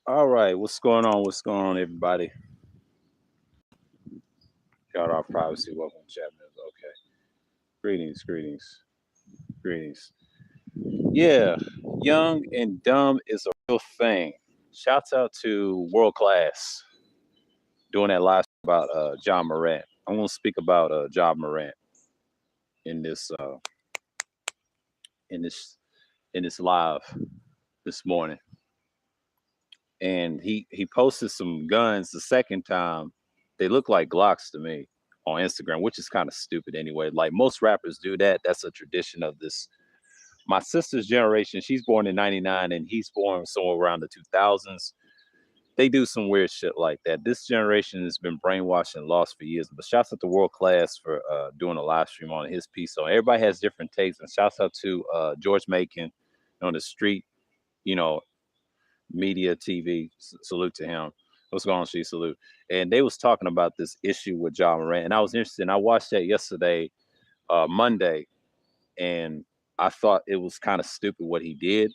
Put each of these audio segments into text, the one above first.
All right, what's going on? What's going on, everybody? Got our privacy. Welcome to chat. Okay. Greetings, greetings, greetings. Yeah, young and dumb is a real thing. Shouts out to World Class doing that live about John Morant. I'm gonna speak about John Morant in in this in this live this morning, and he posted some guns the second time. They look like Glocks to me on Instagram, which is kind of stupid anyway. Like most rappers do that. That's a tradition of this. My sister's generation, she's born in 99 and he's born somewhere around the 2000s. They do some weird shit like that. This generation has been brainwashed and lost for years. But shouts out to World Class for doing a live stream on his piece. So everybody has different takes. And shouts out to George Macon on the street, you know, media TV. Salute to him. What's going on, she salute. And they was talking about this issue with John Morant. And I was interested. And I watched that yesterday, Monday, and I thought it was kind of stupid what he did,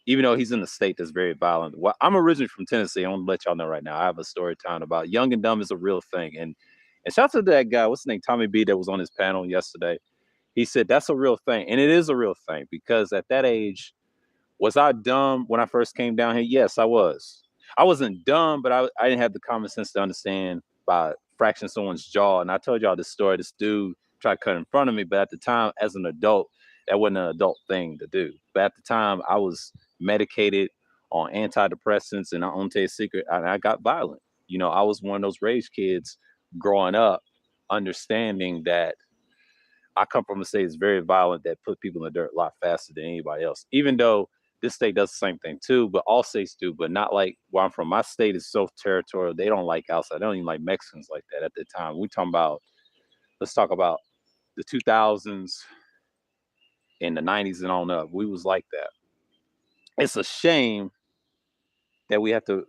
even though he's in a state that's very violent. Well, I'm originally from Tennessee. I want to let y'all know right now. I have a story time about young and dumb is a real thing. And shout out to that guy, what's his name, Tommy B, that was on his panel yesterday. He said that's a real thing, and it is a real thing because at that age, was I dumb when I first came down here? Yes, I was. I wasn't dumb, but I didn't have the common sense to understand by fracturing someone's jaw. And I told y'all this story. This dude tried to cut in front of me, but at the time, as an adult, that wasn't an adult thing to do. But at the time, I was medicated on antidepressants, and I won't tell you a secret, I got violent. You know, I was one of those rage kids growing up, understanding that I come from a state that's very violent that put people in the dirt a lot faster than anybody else. Even though this state does the same thing too, but all states do, but not like where I'm from. My state is so territorial. They don't like outside. They don't even like Mexicans like that at the time. We talking about, let's talk about the 2000s and the 90s and on up. We was like that. It's a shame that we have to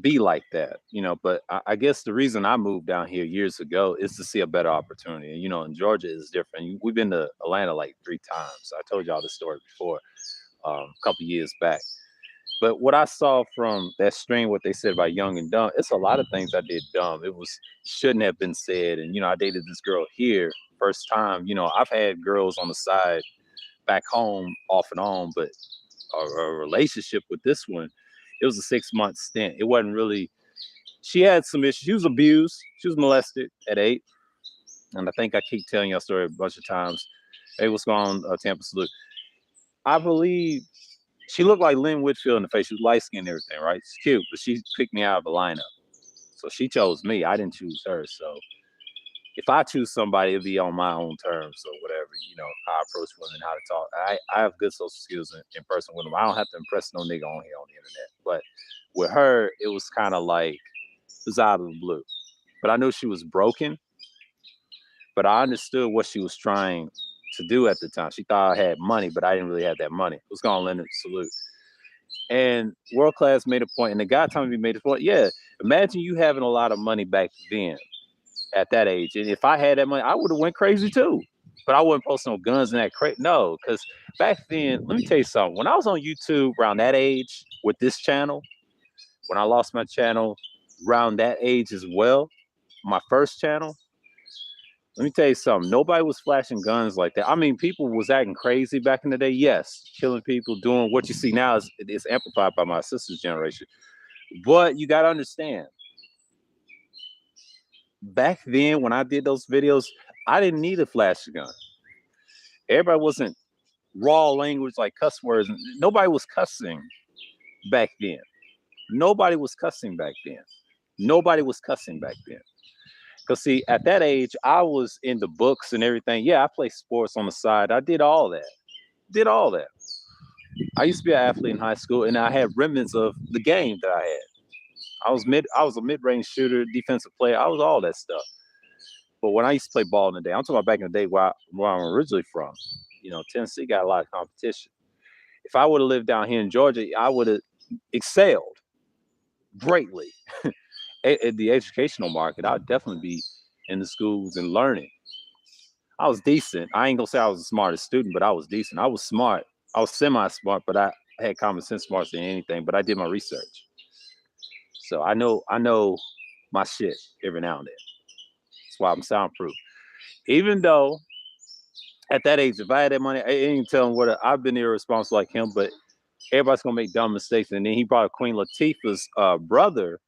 be like that, you know. But I guess the reason I moved down here years ago is to see a better opportunity. And, you know, in Georgia is different. We've been to Atlanta like 3 times. I told y'all this story before, a couple years back. But what I saw from that stream, what they said about young and dumb, it's a lot of things I did dumb. It was shouldn't have been said. And, you know, I dated this girl here first time. You know, I've had girls on the side back home off and on, but a relationship with this one, it was a 6 month stint. It wasn't really, she had some issues. She was abused. She was molested at 8. And I think I keep telling you a story a bunch of times. Hey, what's going on, Tampa Salute? I believe she looked like Lynn Whitfield in the face. She was light skinned and everything, right? She's cute, but she picked me out of the lineup. So she chose me. I didn't choose her. So if I choose somebody, it'll be on my own terms or whatever, you know, how I approach women, how to talk. I have good social skills in person with them. I don't have to impress no nigga on here on the internet. But with her, it was kind of like, it was out of the blue. But I knew she was broken, but I understood what she was trying to do at the time. She thought I had money, but I didn't really have that money. It was going to Leonard Salute. And World Class made a point, and the guy telling me made a point. Yeah, imagine you having a lot of money back then at that age. And if I had that money, I would have went crazy too. But I wouldn't post no guns in that crate. No, because back then, let me tell you something. When I was on YouTube around that age with this channel, when I lost my channel around that age as well, my first channel, let me tell you something. Nobody was flashing guns like that. I mean, people was acting crazy back in the day. Yes, killing people, doing what you see now is amplified by my sister's generation. But you got to understand, back then when I did those videos, I didn't need a flash gun. Everybody wasn't raw language like cuss words. Nobody was cussing back then. Nobody was cussing back then. Nobody was cussing back then. Because see, at that age, I was in the books and everything. Yeah, I played sports on the side. I did all that. Did all that. I used to be an athlete in high school, and I had remnants of the game that I had. I was a mid-range shooter, defensive player. I was all that stuff. But when I used to play ball in the day, I'm talking about back in the day where I'm originally from. You know, Tennessee got a lot of competition. If I would have lived down here in Georgia, I would have excelled greatly at the educational market. I'd definitely be in the schools and learning. I was decent. I ain't gonna say I was the smartest student, but I was decent. I was smart. I was semi-smart, but I had common sense smarts than anything. But I did my research. So I know my shit every now and then. That's why I'm soundproof. Even though at that age, if I had that money, I ain't telling what I've been irresponsible like him, but everybody's gonna make dumb mistakes. And then he brought Queen Latifah's brother,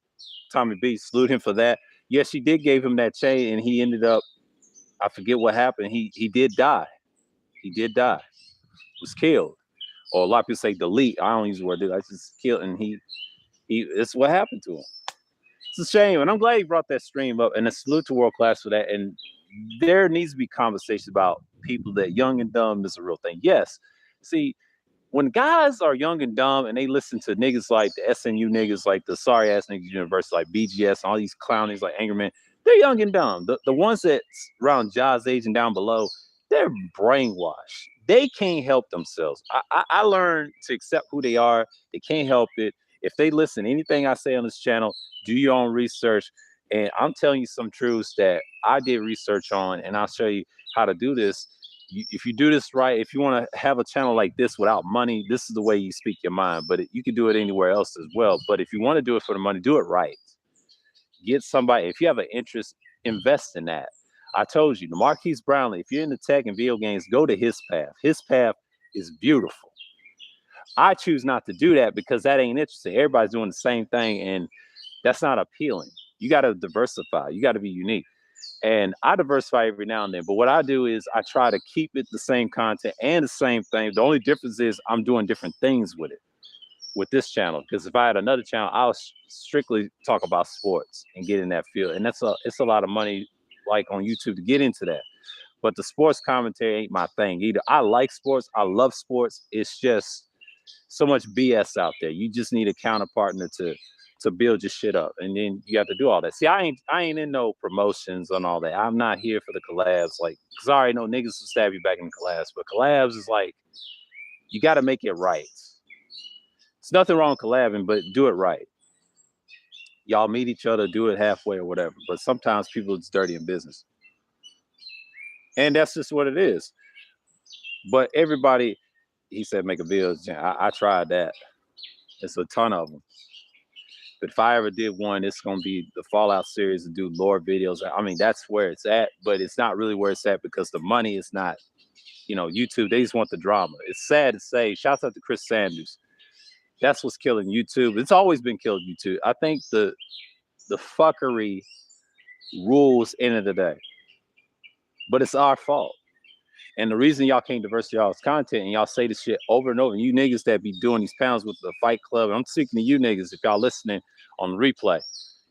Tommy B, salute him for that. Yes, she did give him that chain, and he ended up, I forget what happened. He did die. He did die. Was killed. Or a lot of people say delete. I don't use the word delete. I just killed, and he it's what happened to him. It's a shame, and I'm glad he brought that stream up. And a salute to World Class for that. And there needs to be conversations about people that young and dumb is a real thing. Yes. See, when guys are young and dumb and they listen to niggas like the SNU niggas, like the sorry ass niggas university, like BGS, and all these clownies like Angerman, they're young and dumb. The ones that's around Jaws age and down below, they're brainwashed. They can't help themselves. I learned to accept who they are. They can't help it. If they listen to anything I say on this channel, do your own research. And I'm telling you some truths that I did research on, and I'll show you how to do this. If you do this right, if you want to have a channel like this without money, this is the way you speak your mind. But you can do it anywhere else as well. But if you want to do it for the money, do it right. Get somebody. If you have an interest, invest in that. I told you, the Marquise Brownlee, if you're into tech and video games, go to his path. His path is beautiful. I choose not to do that because that ain't interesting. Everybody's doing the same thing, and that's not appealing. You got to diversify. You got to be unique. And I diversify every now and then. But what I do is I try to keep it the same content and the same thing. The only difference is I'm doing different things with it, with this channel. Because if I had another channel, I'll strictly talk about sports and get in that field. And it's a lot of money, like on YouTube, to get into that. But the sports commentary ain't my thing either. I like sports. I love sports. It's just so much BS out there. You just need a counterpartner to build your shit up, and then you have to do all that. See, I ain't in no promotions and all that. I'm not here for the collabs, like, because I already know niggas will stab you back in collabs, but collabs is like, you got to make it right. It's nothing wrong with collabing, but do it right. Y'all meet each other, do it halfway or whatever. But sometimes people, it's dirty in business, and that's just what it is. But everybody, he said, make a video. I tried that. It's a ton of them. But if I ever did one, it's going to be the Fallout series to do lore videos. I mean, that's where it's at, but it's not really where it's at because the money is not, YouTube. They just want the drama. It's sad to say. Shouts out to Chris Sanders. That's what's killing YouTube. It's always been killing YouTube. I think the fuckery rules end of the day, but it's our fault. And the reason y'all can't diversify y'all's content and y'all say this shit over and over, and you niggas that be doing these panels with the Fight Club, I'm speaking to you niggas if y'all listening on the replay.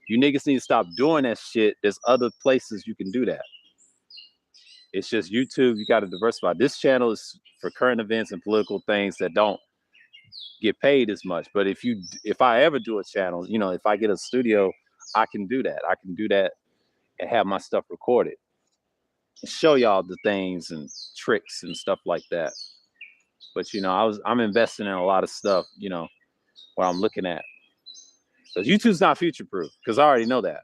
You niggas need to stop doing that shit. There's other places you can do that. It's just YouTube. You got to diversify. This channel is for current events and political things that don't get paid as much. But if I ever do a channel, if I get a studio, I can do that. I can do that and have my stuff recorded. Show y'all the things and tricks and stuff like that. But I'm investing in a lot of stuff, where I'm looking at. Because YouTube's not future proof, because I already know that.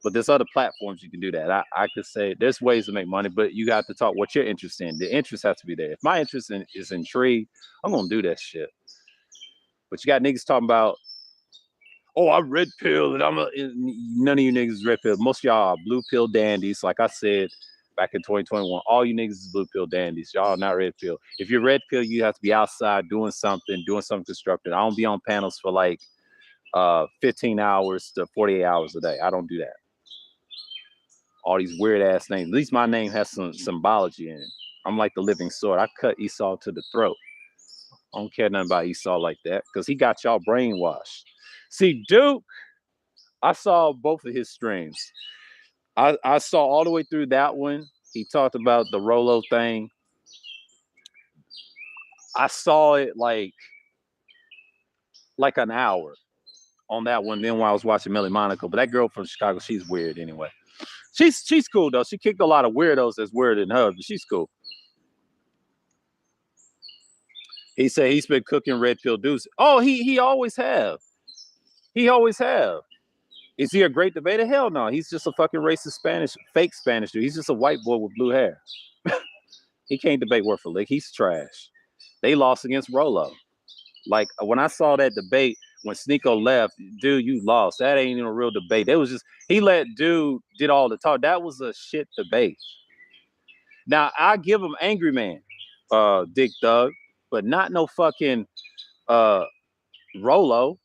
But there's other platforms you can do that. I could say there's ways to make money, but you got to talk what you're interested in. The interest has to be there. If my interest is intrigue, I'm gonna do that shit. But you got niggas talking about, oh, I'm red pill, and none of you niggas is red pill. Most of y'all are blue pill dandies. Like I said back in 2021, all you niggas is blue pill dandies. Y'all are not red pill. If you're red pill, you have to be outside doing something constructive. I don't be on panels for like 15 hours to 48 hours a day. I don't do that. All these weird ass names. At least my name has some symbology in it. I'm like the living sword. I cut Esau to the throat. I don't care nothing about Esau like that because he got y'all brainwashed. See, Duke, I saw both of his streams. I saw all the way through that one. He talked about the Rolo thing. I saw it like an hour on that one. Then while I was watching Millie Monaco, but that girl from Chicago, she's weird anyway. She's cool though. She kicked a lot of weirdos that's weirder than her, but she's cool. He said he's been cooking red pill dudes. Oh, he always have. He always have. Is he a great debater? Hell no. He's just a fucking racist fake Spanish dude. He's just a white boy with blue hair. He can't debate worth a lick. He's trash. They lost against Rolo. Like when I saw that debate when Sneeko left, dude, you lost. That ain't even a real debate. It was just he let dude did all the talk. That was a shit debate. Now I give him Angry Man, Dick Doug, but not no fucking Rolo.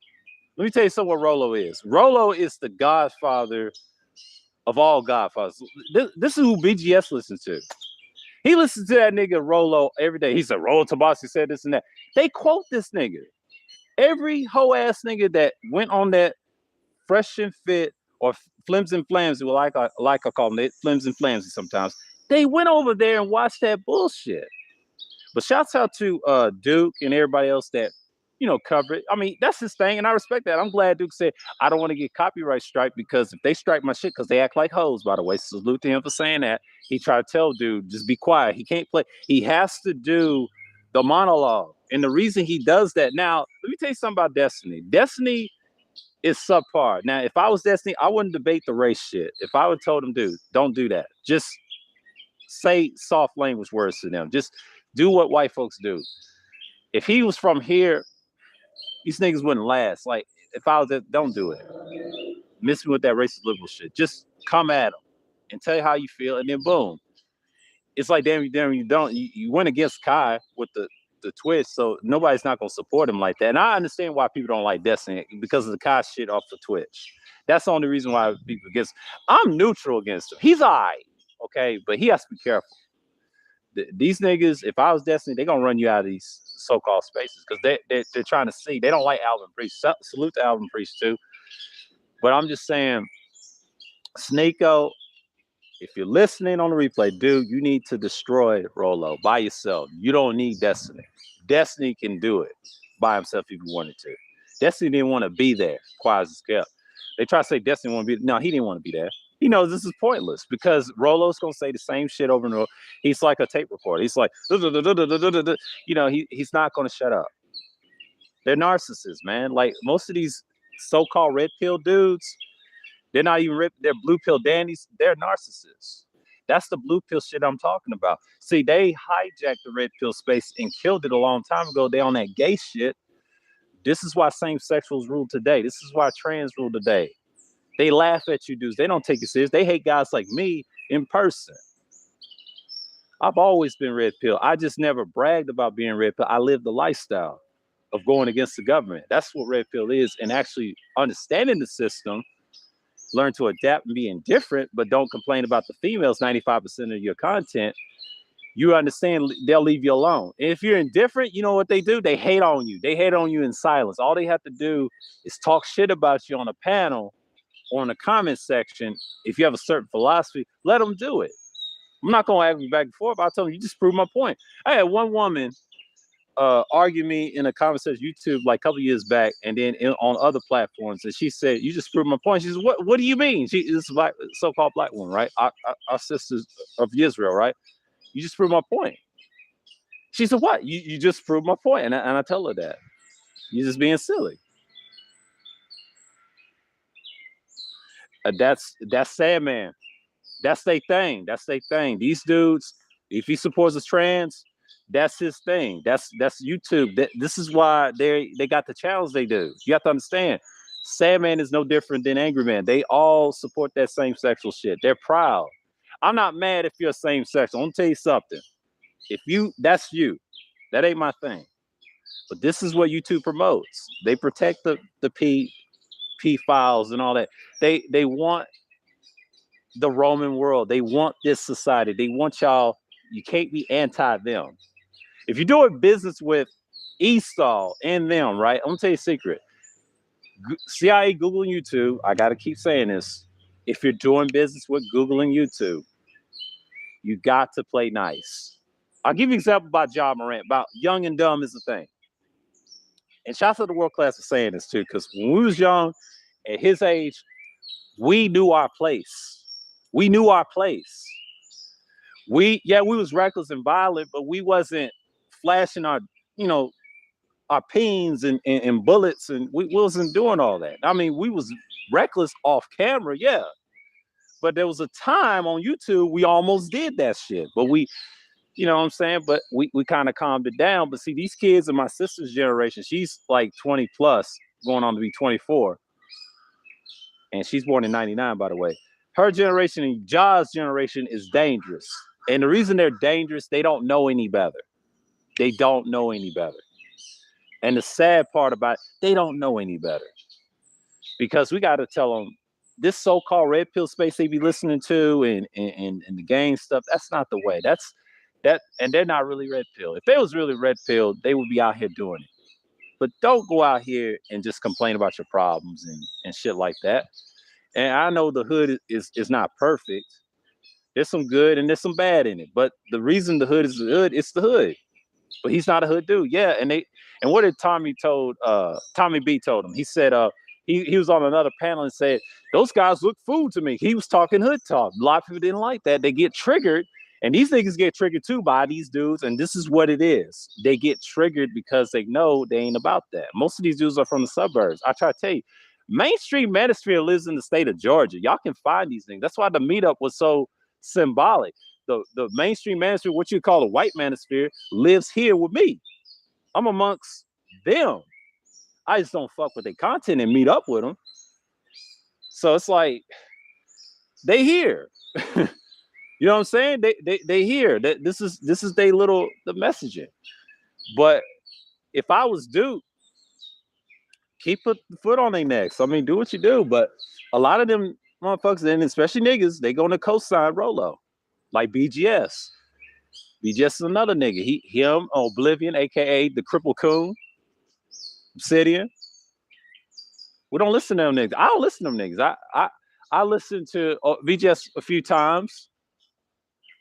Let me tell you something what Rolo is. Rolo is the godfather of all godfathers. This is who BGS listens to. He listens to that nigga Rolo every day. He said, Rolo Tabasi said this and that. They quote this nigga. Every hoe ass nigga that went on that Fresh and Fit or Flims and Flams, like I call them, Flims and Flams sometimes, they went over there and watched that bullshit. But shouts out to Duke and everybody else that, cover it. I mean, that's his thing, and I respect that. I'm glad Duke said, I don't want to get copyright strike because if they strike my shit, because they act like hoes, by the way. Salute to him for saying that. He tried to tell dude, just be quiet. He can't play. He has to do the monologue. And the reason he does that now, let me tell you something about Destiny. Destiny is subpar. Now, if I was Destiny, I wouldn't debate the race shit. If I would have told him, dude, don't do that. Just say soft language words to them. Just do what white folks do. If he was from here, these niggas wouldn't last. Like, if I was there, don't do it. Miss me with that racist liberal shit. Just come at them and tell you how you feel, and then boom. It's like, damn, you don't. You went against Kai with the Twitch, so nobody's not going to support him like that. And I understand why people don't like Destiny because of the Kai shit off the Twitch. That's the only reason why people against. I'm neutral against him. He's all right, okay? But he has to be careful. These niggas, if I was Destiny, they're going to run you out of these so-called spaces because they're trying to see. They don't like Alvin Priest. Salute to Alvin Priest, too. But I'm just saying, Sneeko, if you're listening on the replay, dude, you need to destroy Rolo by yourself. You don't need Destiny. Destiny can do it by himself if he wanted to. Destiny didn't want to be there, quiet as kept. They try to say Destiny want to be. No, he didn't want to be there. He knows this is pointless because Rolo's going to say the same shit over and over. He's like a tape recorder. He's like, he's not going to shut up. They're narcissists, man. Like most of these so-called red pill dudes, they're not even they're blue pill dandies. They're narcissists. That's the blue pill shit I'm talking about. See, they hijacked the red pill space and killed it a long time ago. They on that gay shit. This is why same-sexuals rule today. This is why trans rule today. They laugh at you dudes. They don't take it serious. They hate guys like me in person. I've always been red pill. I just never bragged about being red pill. I lived the lifestyle of going against the government. That's what red pill is. And actually understanding the system, learn to adapt and be indifferent, but don't complain about the females 95% of your content. You understand they'll leave you alone. And if you're indifferent, you know what they do? They hate on you. They hate on you in silence. All they have to do is talk shit about you on a panel or in the comment section. If you have a certain philosophy, let them do it. I'm not going to argue back and forth. I'll tell them, you just proved my point. I had one woman argue me in a conversation YouTube like a couple years back, and then on other platforms, and she said, "You just proved my point." She said, "What do you mean?" She is black, so-called black woman, right? Our sisters of Israel, right? You just proved my point. She said, "What? You just proved my point," and I tell her that you're just being silly. That's sad, man. That's their thing. That's their thing. These dudes, if he supports the trans, that's his thing. That's YouTube. This is why they got the channels they do. You have to understand, Sad Man is no different than Angry Man. They all support that same sexual shit. They're proud. I'm not mad if you're same sexual. I'm gonna tell you something. If that's you. That ain't my thing. But this is what YouTube promotes. They protect the P files and all that. They want the Roman world. They want this society. They want y'all. You can't be anti them. If you're doing business with Esau and them, right? I'm gonna tell you a secret. CIA, Google, and YouTube. I gotta keep saying this. If you're doing business with Google and YouTube, you got to play nice. I'll give you an example about Ja Morant. About young and dumb is the thing. And shouts out to World Class for saying this too, because when we was young, at his age, we knew our place. We knew our place. We was reckless and violent, but we wasn't flashing our peens and bullets, and we wasn't doing all that. I mean, we was reckless off camera, yeah. But there was a time on YouTube we almost did that shit. But we, you know what I'm saying? But we kind of calmed it down. But see, these kids in my sister's generation, she's like 20 plus. going on to be 24. And she's born in 99, by the way. Her generation and Ja's generation is dangerous. And the reason they're dangerous, they don't know any better. They don't know any better. And the sad part about it, they don't know any better. Because we got to tell them, this so-called red pill space they be listening to and the gang stuff, that's not the way. And they're not really red pill. If they was really red pill, they would be out here doing it. But don't go out here and just complain about your problems and shit like that. And I know the hood is not perfect. There's some good and there's some bad in it. But the reason the hood is the hood, it's the hood. But he's not a hood dude. Yeah, and what did Tommy B told him? He said he was on another panel and said, those guys look food to me. He was talking hood talk. A lot of people didn't like that. They get triggered. And these niggas get triggered too by these dudes. And this is what it is. They get triggered because they know they ain't about that. Most of these dudes are from the suburbs. I try to tell you, mainstream manosphere lives in the state of Georgia. Y'all can find these things. That's why the meetup was so symbolic. The mainstream manosphere, what you call a white manosphere, lives here with me. I'm amongst them. I just don't fuck with their content and meet up with them. So it's like, they here. You know what I'm saying? They hear that this is the messaging. But if I was Duke, keep a foot on their necks. I mean, do what you do. But a lot of them motherfuckers, and especially niggas, they gonna co-sign Rolo. Like BGS. BGS is another nigga. Him, Oblivion, aka the Cripple Coon, Obsidian. We don't listen to them niggas. I don't listen to them niggas. I listened to BGS a few times.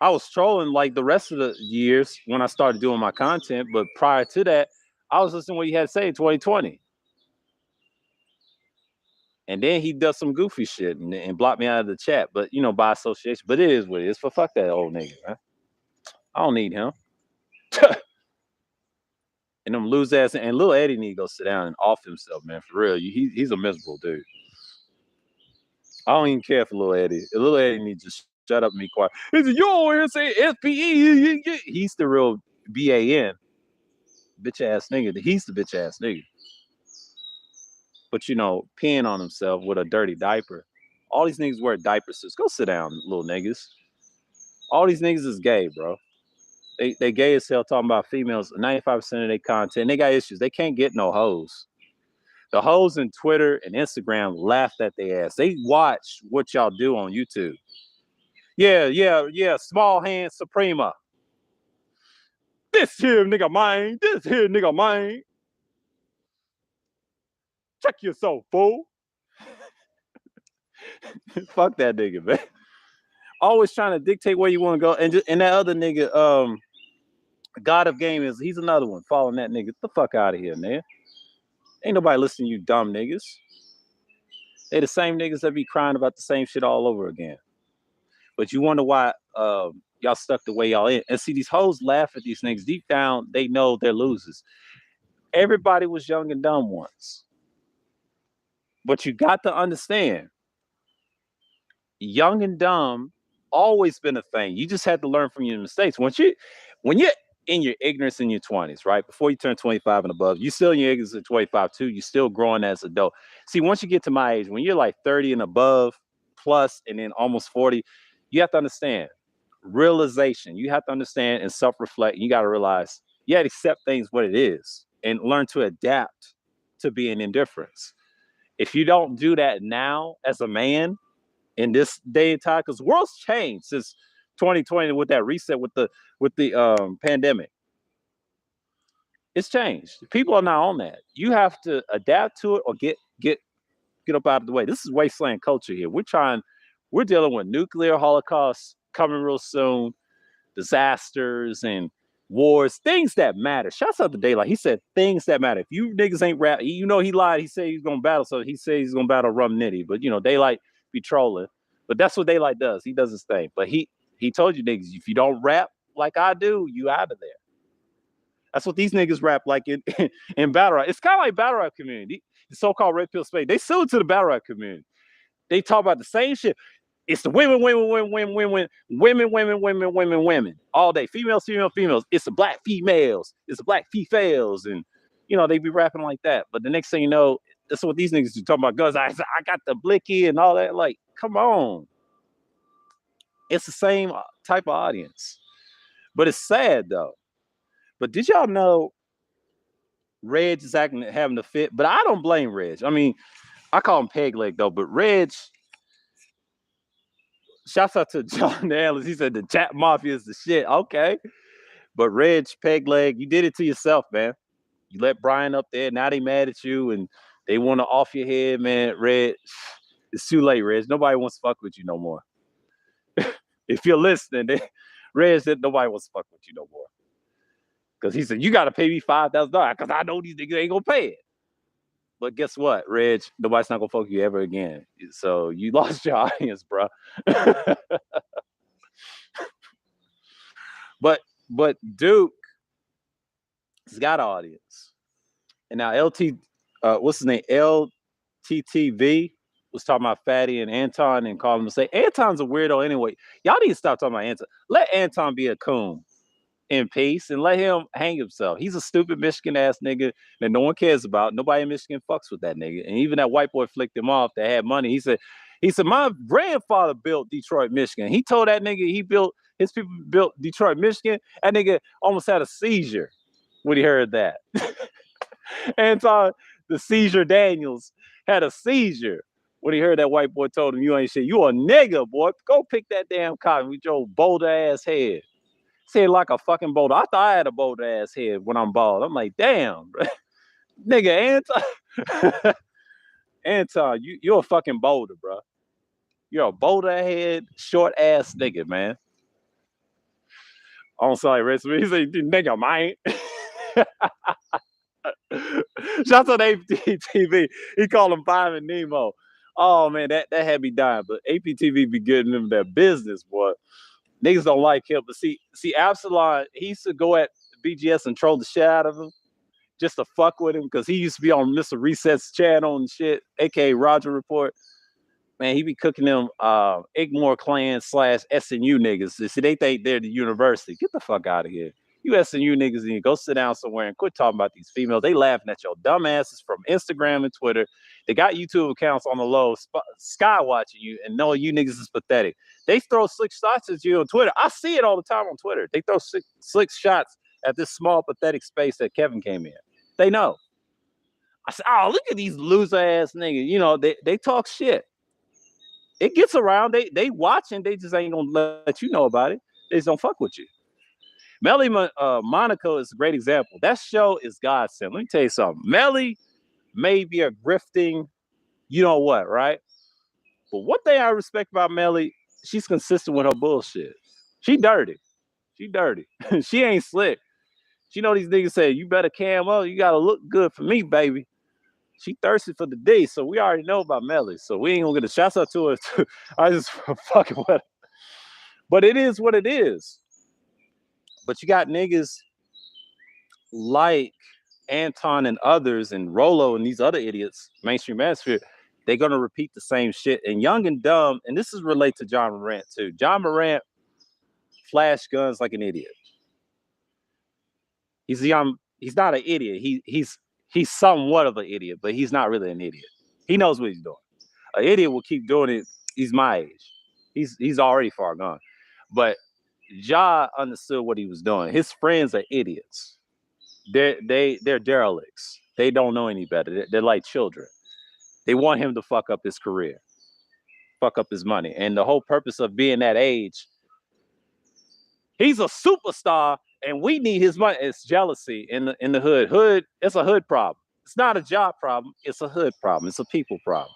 I was trolling like the rest of the years when I started doing my content, but prior to that, I was listening to what he had to say in 2020. And then he does some goofy shit and blocked me out of the chat, but by association. But it is what it is. But fuck that old nigga, man. I don't need him. And them lose ass and Lil Eddie need to go sit down and off himself, man. For real, he's a miserable dude. I don't even care for Lil Eddie. Lil Eddie needs to shut up and be quiet. You over here saying SPE? He's the real BAN, bitch ass nigga. He's the bitch ass nigga. But peeing on himself with a dirty diaper. All these niggas wear diapers. Just go sit down, little niggas. All these niggas is gay, bro. They gay as hell talking about females. 95% of their content, they got issues. They can't get no hoes. The hoes in Twitter and Instagram laughed at their ass. They watch what y'all do on YouTube. Yeah. Small hand Suprema. This here nigga mine. This here nigga mine. Check yourself, fool. Fuck that nigga, man. Always trying to dictate where you want to go. And that other nigga, God of Game he's another one. Following that nigga. Get the fuck out of here, man. Ain't nobody listening to you dumb niggas. They the same niggas that be crying about the same shit all over again. But you wonder why y'all stuck the way y'all in. And see, these hoes laugh at these niggas. Deep down, they know they're losers. Everybody was young and dumb once. But you got to understand, young and dumb always been a thing. You just had to learn from your mistakes. When you're in your ignorance in your 20s, right? Before you turn 25 and above, you still in your ignorance at 25 too. You're still growing as an adult. See, once you get to my age, when you're like 30 and above, plus, and then almost 40, you have to understand realization. You have to understand and self-reflect. You got to realize you have to accept things what it is and learn to adapt to being indifference. If you don't do that now as a man in this day and time, because the world's changed since 2020 with that reset with the pandemic. It's changed. People are not on that. You have to adapt to it or get up out of the way. This is wasteland culture here. We're dealing with nuclear holocaust coming real soon, disasters and wars, things that matter. Shouts out to Daylight. He said things that matter. If you niggas ain't rap, he lied. He said he's gonna battle, so he said he's gonna battle Rum Nitty. But Daylight be trolling. But that's what Daylight does. He does his thing. But he told you niggas, if you don't rap like I do, you out of there. That's what these niggas rap like in battle rap. It's kind of like battle rap community. The so-called red pill space. They sued to the battle rap community. They talk about the same shit. It's the women all day. Females. It's the black females. It's the black females. And, they be rapping like that. But the next thing you know, That's what these niggas do, talking about guns. I got the blicky and all that. Like, come on. It's the same type of audience. But it's sad, though. But did y'all know Reg is having a fit? But I don't blame Reg. I mean, I call him Peg Leg, though. But Reg, shouts out to John Ellis. He said the chat mafia is the shit. Okay. But Reg, Peg Leg, you did it to yourself, man. You let Brian up there. Now they mad at you and they want to off your head, man. Reg, it's too late, Reg. Nobody wants to fuck with you no more. If you're listening, Reg said nobody wants to fuck with you no more. Because he said, you got to pay me $5,000 because I know these niggas ain't going to pay it. But guess what, Reg? Nobody's not going to fuck you ever again. So you lost your audience, bro. But Duke has got an audience. And now what's his name? LTTV was talking about Fatty and Anton and calling him and say, Anton's a weirdo anyway. Y'all need to stop talking about Anton. Let Anton be a coon in peace and let him hang himself. He's a stupid Michigan ass nigga that no one cares about. Nobody in Michigan fucks with that nigga. And even that white boy flicked him off that had money. He said, my grandfather built Detroit, Michigan. He told that nigga his people built Detroit, Michigan. That nigga almost had a seizure when he heard that. Anton, the seizure Daniels, had a seizure when he heard that white boy told him, you ain't shit. You a nigga, boy. Go pick that damn cotton with your boulder ass head. Said like a fucking boulder. I thought I had a boulder ass head when I'm bald. I'm like, damn, bro. Nigga, Anton, you're a fucking boulder, bro. You're a boulder head, short ass nigga, man. I'm sorry, rest of me. He said, nigga, man. Shout out to APTV. He called him Five and Nemo. Oh man, that had me dying. But APTV be getting them their business, boy. Niggas don't like him. But see, Absalom, he used to go at BGS and troll the shit out of him just to fuck with him because he used to be on Mr. Reset's channel and shit, aka Roger Report. Man, he be cooking them Igmore Clan / SNU niggas. See, they think they're the university. Get the fuck out of here. You SNU niggas, and you go sit down somewhere and quit talking about these females. They laughing at your dumb asses from Instagram and Twitter. They got YouTube accounts on the low, sky watching you, and know you niggas is pathetic. They throw slick shots at you on Twitter. I see it all the time on Twitter. They throw slick shots at this small, pathetic space that Kevin came in. They know. I said, oh, look at these loser ass niggas. You know, they talk shit. It gets around. They watching. They just ain't gonna let you know about it. They just don't fuck with you. Melly Monaco is a great example. That show is godsend. Let me tell you something. Melly may be a grifting, you know what, right? But one thing I respect about Melly, she's consistent with her bullshit. She dirty. She ain't slick. She know these niggas say, you better cam up. You gotta look good for me, baby. She thirsty for the D, so we already know about Melly. So we ain't gonna get a shout out to her. I just fucking with her. But it is what it is. But you got niggas like Anton and others and Rolo and these other idiots, mainstream atmosphere, they're going to repeat the same shit. And Young and Dumb, and this is related to John Morant too. John Morant flashed guns like an idiot. He's not an idiot. He's somewhat of an idiot, but he's not really an idiot. He knows what he's doing. An idiot will keep doing it. He's my age. He's already far gone. But Ja understood what he was doing. His friends are idiots. They're derelicts. They don't know any better. They're like children. They want him to fuck up his career, fuck up his money. And the whole purpose of being that age, he's a superstar and we need his money. It's jealousy in the hood. Hood, it's a hood problem. It's not a job problem. It's a hood problem. It's a people problem.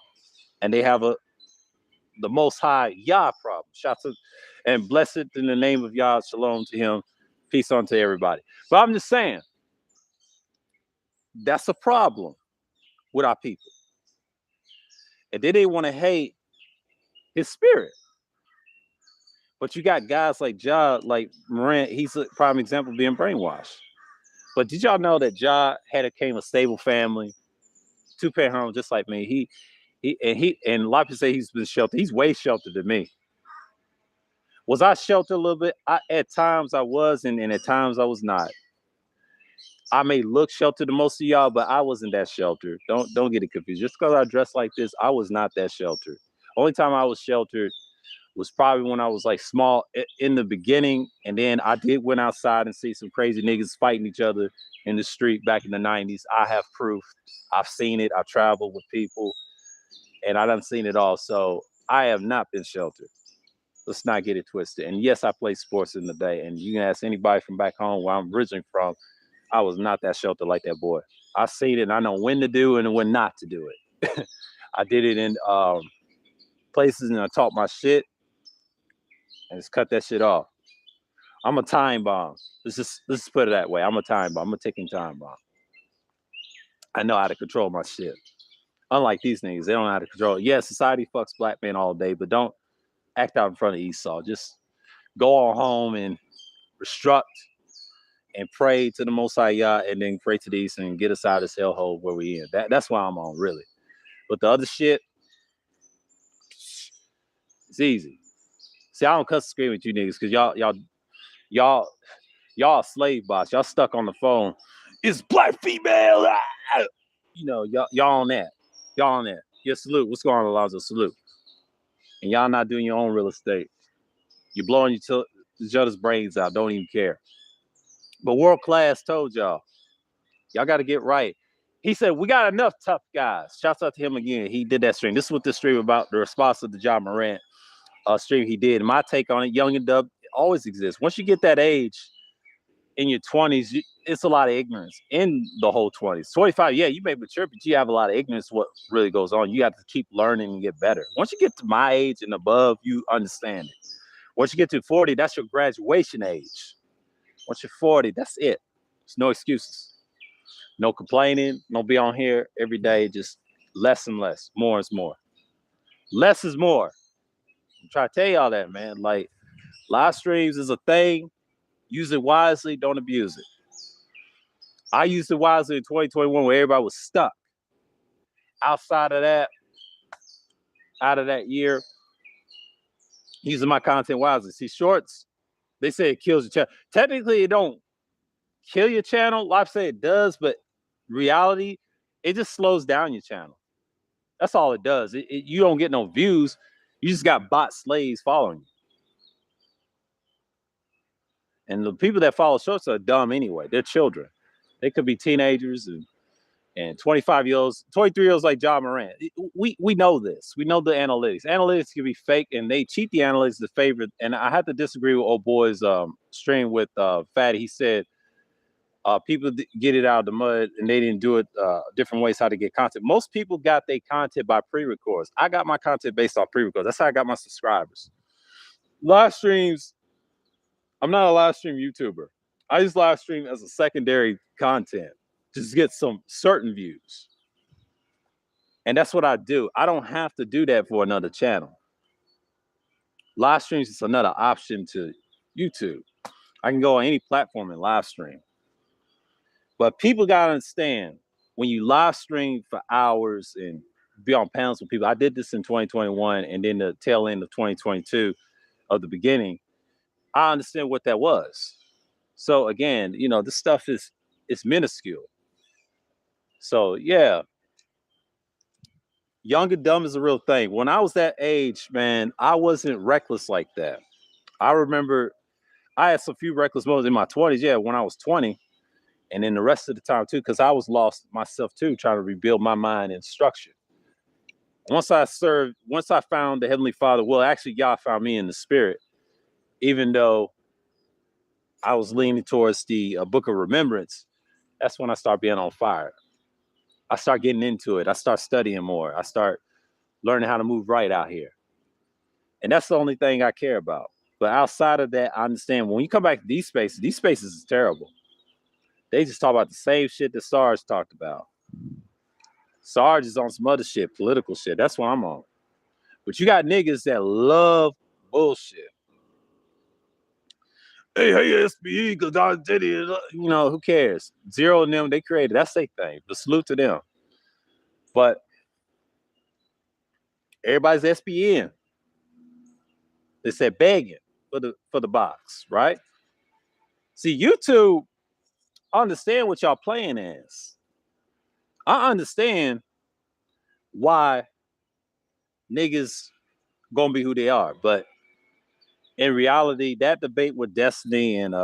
And they have the most high Yah problem. Shout to and blessed in the name of Yah, shalom to him. Peace on to everybody. But I'm just saying, that's a problem with our people. And then they want to hate his spirit. But you got guys like Ja, like Morant, he's a prime example of being brainwashed. But did y'all know that Ja came a stable family, 2-parent home, just like me. He and a lot of people say he's been sheltered. He's way sheltered than me. Was I sheltered a little bit? At times I was, and at times I was not. I may look sheltered to most of y'all, but I wasn't that sheltered. Don't get it confused. Just because I dressed like this, I was not that sheltered. Only time I was sheltered was probably when I was like small in the beginning, and then I did went outside and see some crazy niggas fighting each other in the street back in the 90s. I have proof. I've seen it. I've traveled with people, and I done seen it all. So I have not been sheltered. Let's not get it twisted. And yes, I played sports in the day, and you can ask anybody from back home where I'm originally from. I was not that sheltered like that boy. I seen it, and I know when to do and when not to do it. I did it in places, and I taught my shit, and just cut that shit off. I'm a time bomb. Let's put it that way. I'm a time bomb. I'm a ticking time bomb. I know how to control my shit. Unlike these niggas, they don't know how to control it. Yeah, society fucks black men all day, but don't act out in front of Esau. Just go on home and restruct and pray to the Most High Yah, and then pray to the East and get us out of this hellhole where we in. That's why I'm on, really. But the other shit, it's easy. See, I don't cuss and scream at you niggas because y'all slave bots. Y'all stuck on the phone. It's black female. Ah! You know, y'all on that. Y'all on that. Yeah, salute. What's going on, Alonzo? Salute. And y'all not doing your own real estate. You're blowing each other's brains out. Don't even care. But World Class told y'all got to get right. He said, we got enough tough guys. Shouts out to him again. He did that stream. This is what this stream about, the response of the Ja Morant stream he did. My take on it, young and dub always exists. Once you get that age in your 20s, it's a lot of ignorance in the whole 20s. 25, yeah, you may mature, but you have a lot of ignorance what really goes on. You have to keep learning and get better. Once you get to my age and above, you understand it. Once you get to 40, that's your graduation age. Once you're 40, that's it. There's no excuses. No complaining. Don't be on here every day. Just less and less. More is more. Less is more. I'm trying to tell y'all that, man. Like, live streams is a thing. Use it wisely. Don't abuse it. I used it wisely in 2021 where everybody was stuck. Outside of that, out of that year, using my content wisely. See, shorts, they say it kills your channel. Technically, it don't kill your channel. Life say it does, but reality, it just slows down your channel. That's all it does. You don't get no views. You just got bot slaves following you. And the people that follow shorts are dumb anyway. They're children. They could be teenagers and 25-year-olds, 23-year-olds like Ja Morant. We know this. We know the analytics. Analytics can be fake, and they cheat the analytics to favor. And I have to disagree with old boy's stream with Fatty. He said people get it out of the mud, and they didn't do it different ways how to get content. Most people got their content by pre-records. I got my content based off pre-records. That's how I got my subscribers. Live streams, I'm not a live stream YouTuber. I use live stream as a secondary content. Just get some certain views. And that's what I do. I don't have to do that for another channel. Live streams is another option to YouTube. I can go on any platform and live stream. But people got to understand, when you live stream for hours and be on panels with people, I did this in 2021 and then the tail end of 2022 of the beginning, I understand what that was. So again, you know, this stuff is minuscule. So yeah, young and dumb is a real thing. When I was that age, man, I wasn't reckless like that. I remember I had some few reckless moments in my 20s, yeah, when I was 20. And then the rest of the time too, because I was lost myself too, trying to rebuild my mind and structure. Once I found the Heavenly Father, well, actually, Yah found me in the spirit, even though I was leaning towards the Book of Remembrance. That's when I start being on fire. I start getting into it. I start studying more. I start learning how to move right out here. And that's the only thing I care about. But outside of that, I understand when you come back to these spaces is terrible. They just talk about the same shit that Sarge talked about. Sarge is on some other shit, political shit. That's what I'm on. But you got niggas that love bullshit. Hey, SBE, because I did it. You know, who cares? Zero and them, they created. That's their thing. But salute to them. But everybody's SBN. They said begging for the box, right? See, YouTube, I understand what y'all playing as. I understand why niggas gonna be who they are, but in reality, that debate with Destiny and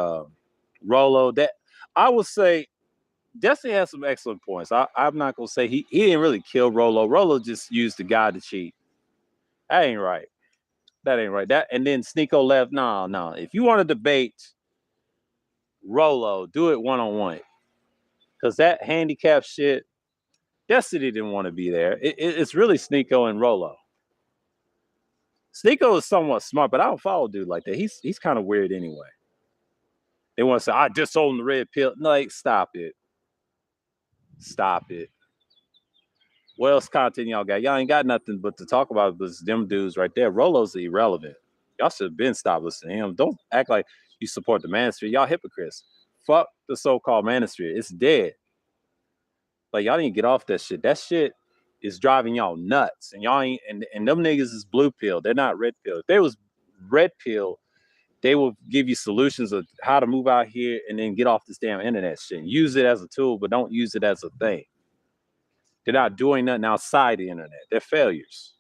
Rolo, that I would say Destiny has some excellent points. I'm not gonna say he didn't really kill Rolo. Rolo just used the guy to cheat. That ain't right. That ain't right. That and then Sneeko left. No. If you want to debate Rolo, do it one-on-one. Cause that handicap shit, Destiny didn't want to be there. It's really Sneeko and Rolo. Sneeko is somewhat smart, but I don't follow dude like that. He's kind of weird anyway. They want to say, I disown the red pill. Like, stop it. Stop it. What else content y'all got? Y'all ain't got nothing but to talk about but them dudes right there. Rolo's irrelevant. Y'all should have been stopped listening to him. Don't act like you support the manosphere. Y'all hypocrites. Fuck the so-called manosphere. It's dead. Like, y'all didn't get off that shit. That shit is driving y'all nuts. And y'all ain't and them niggas is blue pill. They're not red pill. If they was red pill, they will give you solutions of how to move out here and then get off this damn internet shit. Use it as a tool, but don't use it as a thing. They're not doing nothing outside the internet. They're failures.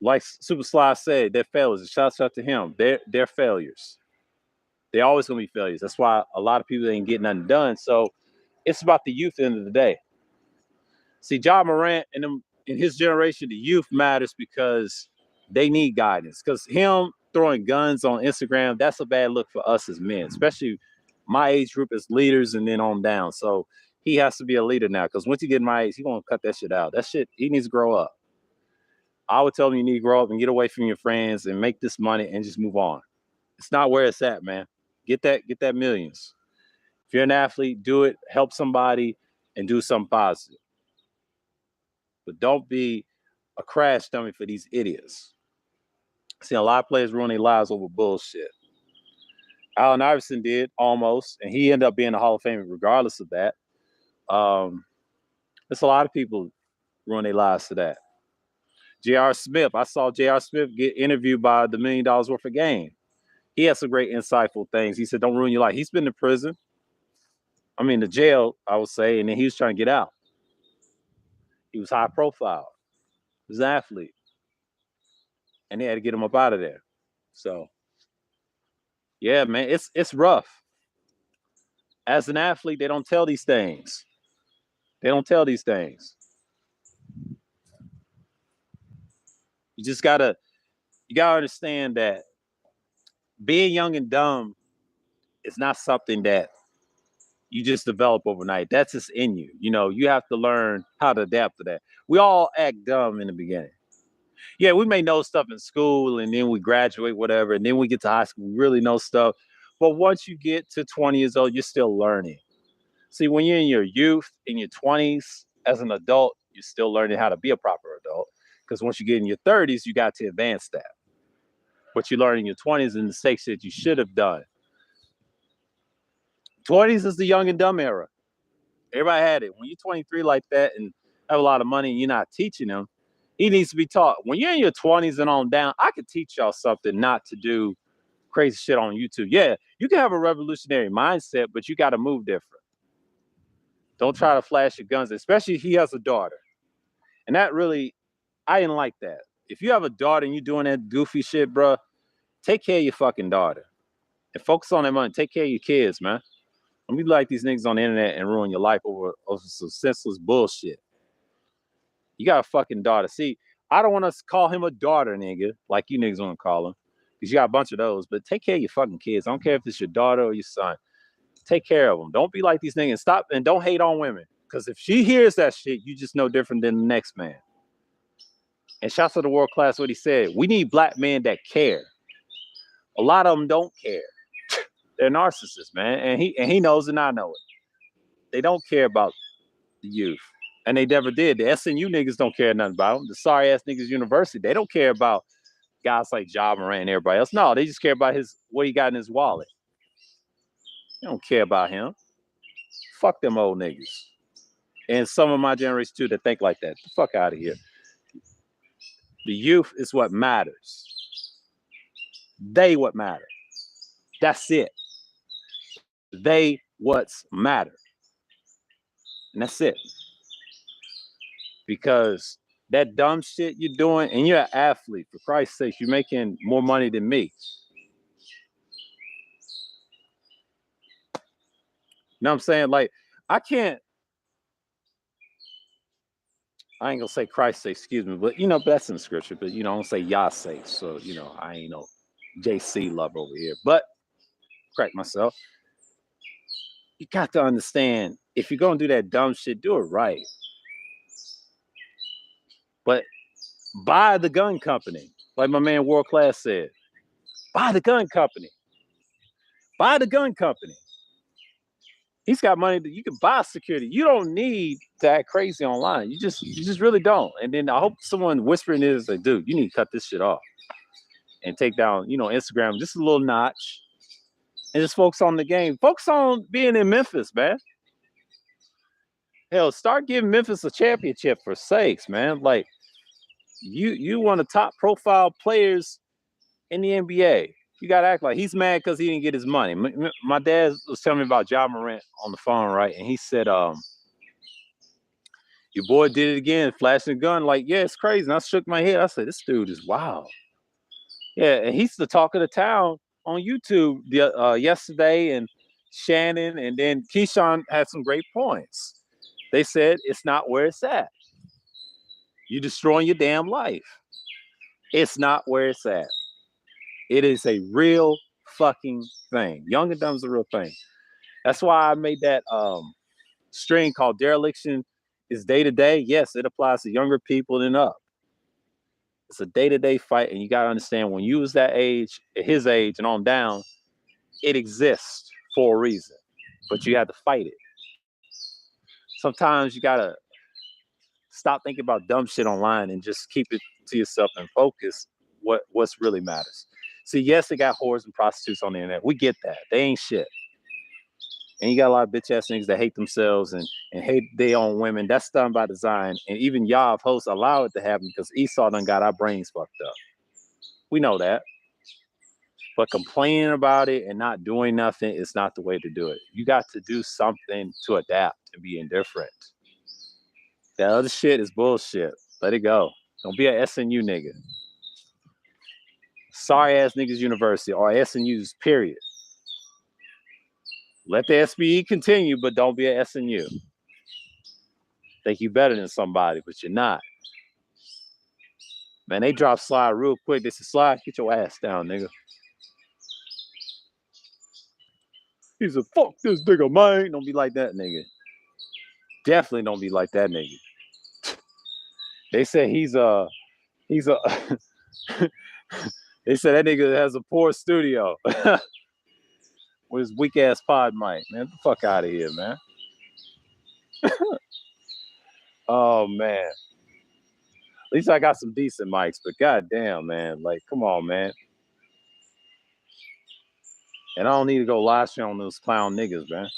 Like Super Sly said, they're failures. Shouts out to him. They're failures. They're always gonna be failures. That's why a lot of people ain't getting nothing done. So it's about the youth at the end of the day. See, Ja Morant and them in his generation, the youth matters because they need guidance. Because him throwing guns on Instagram, that's a bad look for us as men, especially my age group as leaders and then on down. So he has to be a leader now. Because once you get my age, he's gonna cut that shit out. That shit, he needs to grow up. I would tell him you need to grow up and get away from your friends and make this money and just move on. It's not where it's at, man. Get that millions. If you're an athlete, do it, help somebody, and do something positive. But don't be a crash dummy for these idiots. See, a lot of players ruin their lives over bullshit. Allen Iverson did almost, and he ended up being a Hall of Famer regardless of that. There's a lot of people ruin their lives to that. J.R. Smith, I saw J.R. Smith get interviewed by the $1 Million Worth of Game. He had some great insightful things. He said, don't ruin your life. He's been to prison. I mean, the jail, I would say, and then he was trying to get out. He was high profile. He was an athlete. And they had to get him up out of there. So, yeah, man, it's rough. As an athlete, they don't tell these things. They don't tell these things. You just gotta understand that being young and dumb is not something that you just develop overnight. That's just in you. You know, you have to learn how to adapt to that. We all act dumb in the beginning. Yeah, we may know stuff in school and then we graduate, whatever, and then we get to high school, we really know stuff. But once you get to 20 years old, you're still learning. See, when you're in your youth, in your 20s, as an adult, you're still learning how to be a proper adult. Because once you get in your 30s, you got to advance that. What you learn in your 20s and the mistakes that you should have done. 20s is the young and dumb era. Everybody had it. When you're 23 like that and have a lot of money and you're not teaching them, he needs to be taught. When you're in your 20s and on down, I could teach y'all something not to do crazy shit on YouTube. Yeah, you can have a revolutionary mindset, but you got to move different. Don't try to flash your guns, especially if he has a daughter. And that really, I didn't like that. If you have a daughter and you're doing that goofy shit, bro, take care of your fucking daughter. And focus on that money. Take care of your kids, man. Don't be like these niggas on the internet and ruin your life over some senseless bullshit. You got a fucking daughter. See, I don't want to call him a daughter, nigga, like you niggas want to call him. Because you got a bunch of those. But take care of your fucking kids. I don't care if it's your daughter or your son. Take care of them. Don't be like these niggas. Stop and don't hate on women. Because if she hears that shit, you just know different than the next man. And shouts to the world class what he said. We need black men that care. A lot of them don't care. They're narcissists, man. And he knows and I know it. They don't care about the youth. And they never did. The SNU niggas don't care nothing about them. The sorry ass niggas university, they don't care about guys like Ja Morant and everybody else. No, they just care about what he got in his wallet. They don't care about him. Fuck them old niggas. And some of my generation too that think like that. The fuck out of here. The youth is what matters. They what matter. That's it. They what's matter. And that's it. Because that dumb shit you're doing, and you're an athlete, for Christ's sake, you're making more money than me. You know what I'm saying? Like, I ain't gonna say Christ's sake, excuse me, but that's in the scripture, but I don't say Yah's sake. So, I ain't no JC lover over here. But correct myself. You got to understand, if you're gonna do that dumb shit, do it right. But buy the gun company. Like my man World Class said. Buy the gun company. Buy the gun company. He's got money that you can buy security. You don't need to act crazy online. You just really don't. And then I hope someone whispering this like, dude, you need to cut this shit off and take down, Instagram just a little notch and just focus on the game. Focus on being in Memphis, man. Hell, start giving Memphis a championship for sakes, man. Like you one of the top profile players in the NBA. You gotta act like he's mad because he didn't get his money. My dad was telling me about Ja Morant on the phone, right? And he said, your boy did it again, flashing a gun. Like, yeah, it's crazy. And I shook my head. I said, this dude is wild. Yeah, and he's the talk of the town on YouTube yesterday, and Shannon, and then Keyshawn had some great points. They said it's not where it's at. You're destroying your damn life. It's not where it's at. It is a real fucking thing. Young and dumb is a real thing. That's why I made that string called Dereliction is day to day. Yes, it applies to younger people than up. It's a day-to-day fight, and you got to understand when you was that age, at his age and on down, it exists for a reason, but you have to fight it. Sometimes you got to stop thinking about dumb shit online and just keep it to yourself and focus what's really matters. See, yes, they got whores and prostitutes on the internet. We get that. They ain't shit. And you got a lot of bitch ass niggas that hate themselves and hate their own women. That's done by design. And even y'all hosts allow it to happen because Esau done got our brains fucked up. We know that. But complaining about it and not doing nothing is not the way to do it. You got to do something to adapt and be indifferent. That other shit is bullshit. Let it go. Don't be a SNU nigga. Sorry ass niggas university or SNU's period. Let the SBE continue, but don't be a SNU. Think you better than somebody, but you're not. Man, they drop Slide real quick. They said, Slide, get your ass down, nigga. He said, fuck this nigga, man. Don't be like that, nigga. Definitely don't be like that, nigga. They said he's a they said that nigga has a poor studio with his weak ass pod mic. Man, get the fuck out of here, man. Oh man. At least I got some decent mics, but goddamn, man, like, come on, man. And I don't need to go live stream on those clown niggas, man.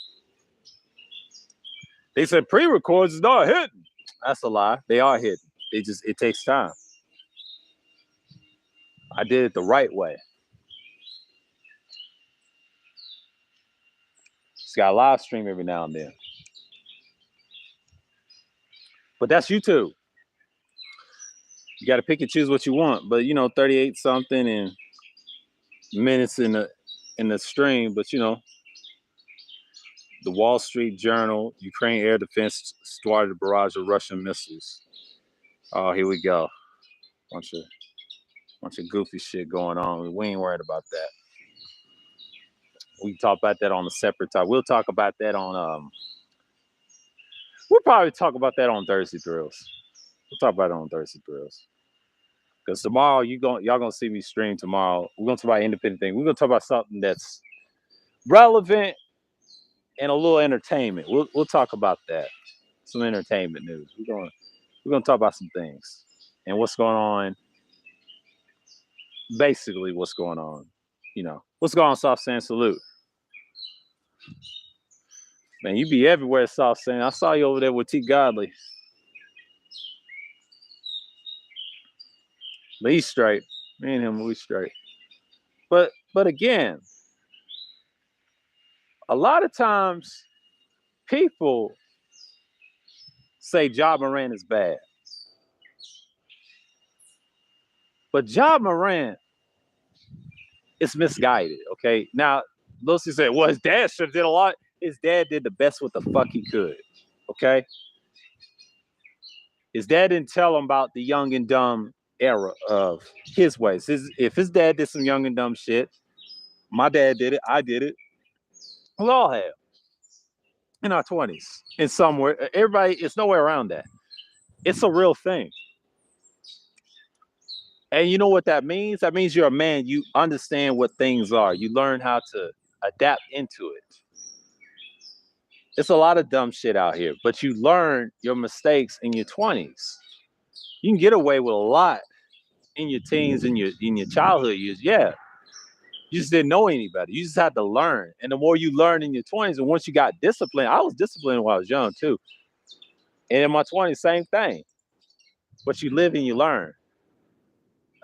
They said pre-records is not hidden. That's a lie. They are hidden. It takes time. I did it the right way. Just got a live stream every now and then. But that's YouTube. You got to pick and choose what you want. But 38 something and minutes in the stream. But the Wall Street Journal, Ukraine air defense started a barrage of Russian missiles. Oh, here we go. Bunch of goofy shit going on. We ain't worried about that. We can talk about that on a separate time. We'll talk about that on we'll probably talk about that on Thursday Thrills. We'll talk about it on Thursday Thrills. Because tomorrow y'all gonna see me stream tomorrow. We're gonna talk about independent thing. We're gonna talk about something that's relevant and a little entertainment. We'll talk about that. Some entertainment news. We're gonna talk about some things and what's going on. Basically, what's going on. What's going on, Soft Sand Salute. Man, you be everywhere, Soft Sand. I saw you over there with T Godly. But he's straight. Me and him, we straight. But again, A lot of times people say Ja Morant is bad. But Ja Morant is misguided, okay? Now, Lucy said, well, his dad should have did a lot. His dad did the best with the fuck he could, okay? His dad didn't tell him about the young and dumb era of his ways. If his dad did some young and dumb shit, my dad did it, I did it. We all have in our 20s. In somewhere, everybody, it's nowhere around that. It's a real thing. And you know what that means? That means you're a man. You understand what things are. You learn how to adapt into it. It's a lot of dumb shit out here, but you learn your mistakes in your 20s. You can get away with a lot in your teens and in your childhood years. Yeah. You just didn't know any better. You just had to learn. And the more you learn in your 20s, and once you got disciplined, I was disciplined when I was young too. And in my 20s, same thing. But you live and you learn.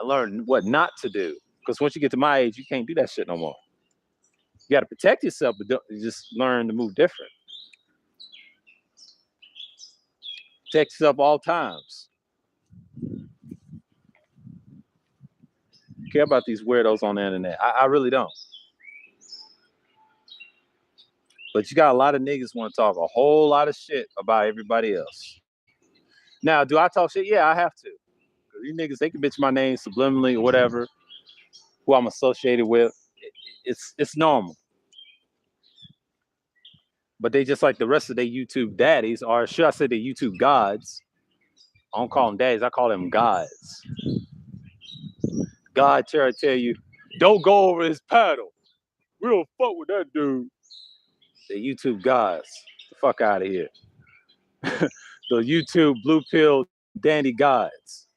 And learn what not to do. Because once you get to my age, you can't do that shit no more. You got to protect yourself, but you just learn to move different. Protect yourself all times. Care about these weirdos on the internet. I really don't. But you got a lot of niggas want to talk a whole lot of shit about everybody else. Now, do I talk shit? Yeah, I have to. These niggas, they can bitch my name subliminally or whatever, who I'm associated with. It's normal. But they just like the rest of their YouTube daddies, or should I say the YouTube gods? I don't call them daddies, I call them gods. God tell you, don't go over his paddle. We don't fuck with that dude. The YouTube gods. The fuck out of here. The YouTube blue pill dandy gods.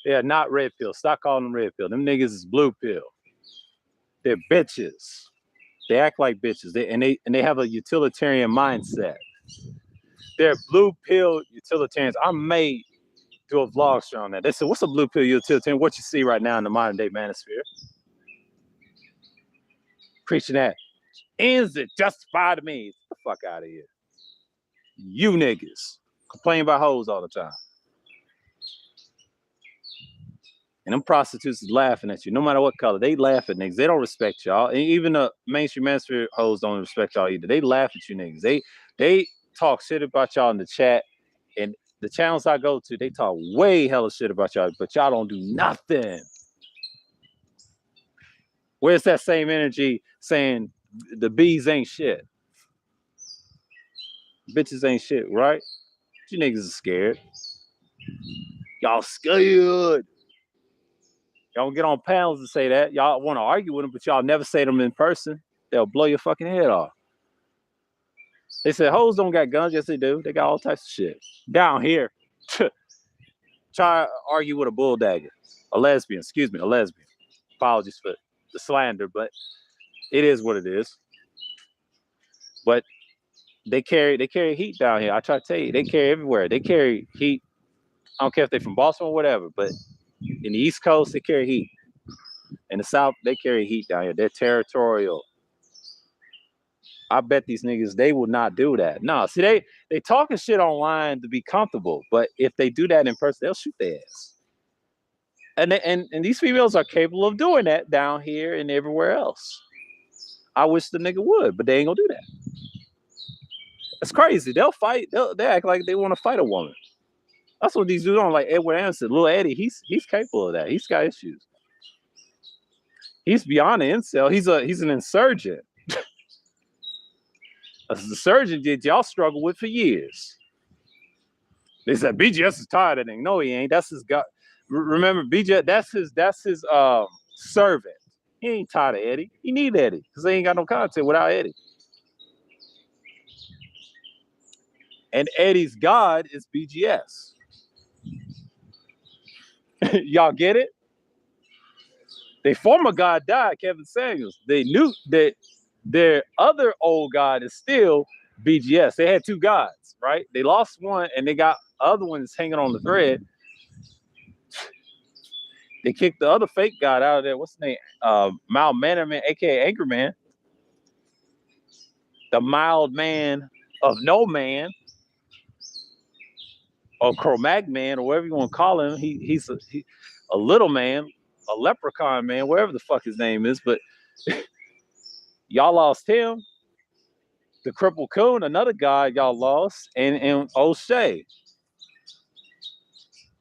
They are not red pill. Stop calling them red pill. Them niggas is blue pill. They're bitches. They act like bitches. They have a utilitarian mindset. They're blue pill utilitarians. I may do a vlog show on that. They said, what's a blue pill utilitarian? What you see right now in the modern day manosphere? Preaching that ends that justify the means. Get the fuck out of here. You niggas complain about hoes all the time. And them prostitutes is laughing at you, no matter what color. They laugh at niggas. They don't respect y'all. And even the mainstream manosphere hoes don't respect y'all either. They laugh at you niggas. They talk shit about y'all in the chat. And the channels I go to, they talk way hella shit about y'all, but y'all don't do nothing. Where's that same energy saying the bees ain't shit? Bitches ain't shit, right? You niggas are scared. Y'all scared. Y'all get on panels and say that. Y'all want to argue with them, but y'all never say them in person. They'll blow your fucking head off. They said hoes don't got guns. Yes, they do. They got all types of shit. Down here, try to argue with a bull dagger. A lesbian. Apologies for the slander, but it is what it is. But they carry heat down here. I try to tell you, they carry everywhere. They carry heat. I don't care if they're from Boston or whatever, but in the East Coast, they carry heat. In the South, they carry heat down here. They're territorial. I bet these niggas, they will not do that. No, see, they talking shit online to be comfortable, but if they do that in person, they'll shoot their ass. And these females are capable of doing that down here and everywhere else. I wish the nigga would, but they ain't gonna do that. It's crazy. They'll fight. They act like they want to fight a woman. That's what these dudes don't like. Edward Anderson, Lil Eddie, he's capable of that. He's got issues. He's beyond an incel. He's an insurgent. A surgeon did y'all struggle with for years. They said BGS is tired of it. No, he ain't. That's his guy. Remember, BGS, that's his servant. He ain't tired of Eddie. He need Eddie because they ain't got no content without Eddie. And Eddie's God is BGS. Y'all get it? Their former God died, Kevin Samuels. They knew that their other old God is still BGS. They had two gods, right? They lost one and they got other ones hanging on the thread. They kicked the other fake god out of there. What's his name? Mal Mannerman, aka Anchorman. the mild man of no man, or Cro-Mag man, or whatever you want to call him. He's a little man, a leprechaun man, whatever the fuck his name is. But y'all lost him. The crippled coon, another guy y'all lost, and O'Shea,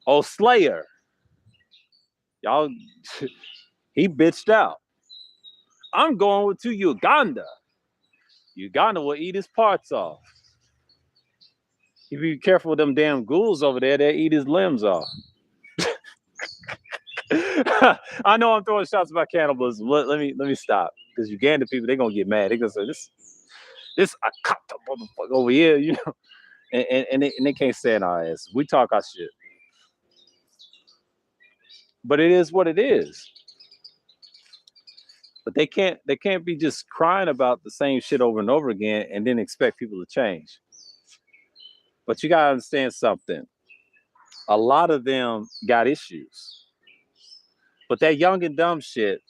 O'Slayer. Y'all, he bitched out. I'm going to Uganda. Uganda will eat his parts off. If you be careful with them damn ghouls over there, they'll eat his limbs off. I know I'm throwing shots about cannibalism. Let me stop. Because Uganda people, they're gonna get mad. They're gonna say this Akata motherfucker over here, you know. And they can't stand our ass. We talk our shit. But it is what it is. But they can't be just crying about the same shit over and over again and then expect people to change. But you gotta understand something. A lot of them got issues. But that young and dumb shit,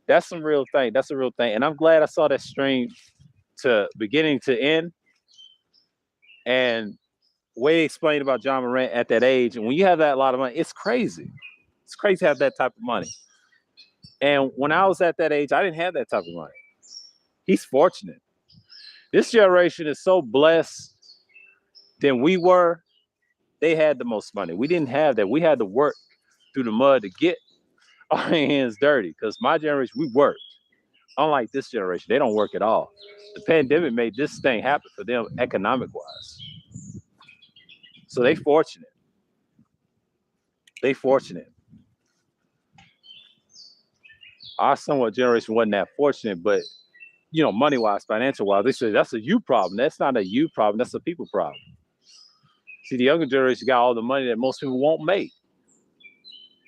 that's some real thing. That's a real thing. And I'm glad I saw that stream to beginning to end. And way explained about John Morant at that age. And when you have that a lot of money, it's crazy. It's crazy to have that type of money. And when I was at that age, I didn't have that type of money. He's fortunate. This generation is so blessed than we were. They had the most money. We didn't have that. We had to work through the mud to get our hands dirty. Because my generation, we worked. Unlike this generation, they don't work at all. The pandemic made this thing happen for them economic-wise. So they fortunate. They fortunate. Our somewhat generation wasn't that fortunate, but you know, money-wise, financial-wise, they say that's a you problem. That's not a you problem. That's a people problem. See, the younger generation got all the money that most people won't make.